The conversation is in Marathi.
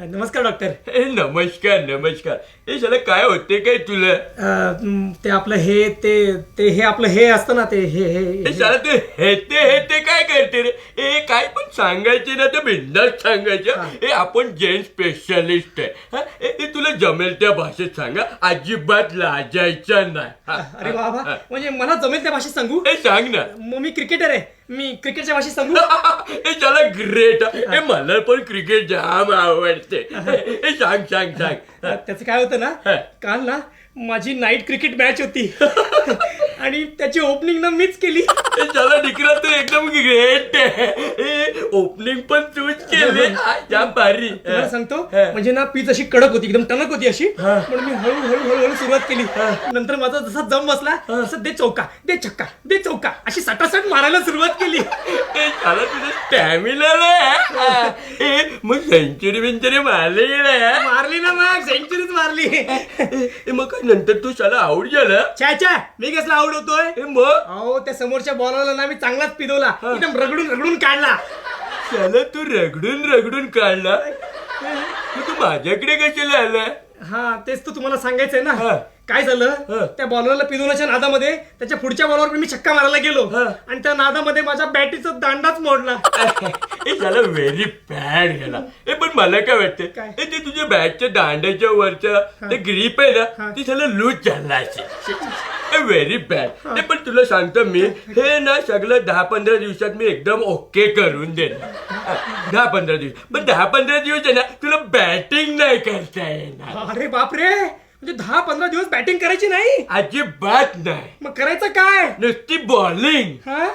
नमस्कार डॉक्टर. नमस्कार नमस्कार. हे साला काय होते काय तुला? ते आपलं हे ते हे आपलं हे असतं ना ते हे हे हे साला तू हे काय करते रे? हे काय पण सांगायचे ना तर बिंदास सांगायचं. हे आपण जेन स्पेशलिस्ट आहे. हे तुला जमेल त्या भाषेत सांगा, अजिबात लाजायचं नाही. अरे बाबा, म्हणजे मला जमेल त्या भाषेत सांगू? हे सांग ना. मग मी क्रिकेटर आहे, मी क्रिकेटच्या भाषेत सांगू? हे त्याला ग्रेट. हे मला पण क्रिकेट जाम आवडते. हे सांग सांग सांग. त्याचं काय होतं ना, काल ना माझी नाईट क्रिकेट मॅच होती आणि त्याची ओपनिंग ना मीच केली. त्याला डिकरा तर एकदम ग्रेट आहे. ओपनिंग पण तूच केले. जाम भारी. तुम्हाला सांगतो, म्हणजे ना पीच अशी कडक होती, एकदम टणक होती अशी, म्हणून मी हळूहळू सुरुवात केली. नंतर माझा जसा जम बसला तसं दे चौका, दे छक्का, दे चौका, अशी सटासट मारायला सुरुवात केली. त्याला तुझं स्टॅमिना मग सेंचुरी मारली ना, मग सेंचुरीच मारली. मग काय नंतर तू शाला आऊट झाला? छाच्या, मी कसला आउट होतोय? मग अहो त्या समोरच्या बॉलरला ना मी चांगलाच पिदवला, एकदम रगडून काढला. शाला तू रगडून काढला. मग तू माझ्याकडे कशाला आला? हा तेच तर तुम्हाला सांगायचंय ना. काय झालं, त्या बॉलरला पिदवण्याच्या नादामध्ये त्याच्या पुढच्या बॉलरवर मी छक्का मारायला गेलो आणि त्या नादामध्ये माझ्या बॅटीचा दांडाच मोडला. हे झालं व्हेरी बॅड गेला. हे पण मला काय वाटतं, हे ते तुझ्या बॅटच्या दांड्याच्या वरच्या ते ग्रीप आहे ना, ती झालं लूज झाला असेल. Very bad. हे पण तुला सांगतो मी, हे ना सगळं 10-15 दिवसात मी एकदम ओके करून देणार. 10-15 दिवस. पण 10-15 दिवस आहे ना तुला बॅटिंग नाही करता येणार. अरे बापरे, म्हणजे 10-15 दिवस बॅटिंग करायची नाही? अजिबात नाही. मग करायचं काय? नुसती बॉलिंग. हा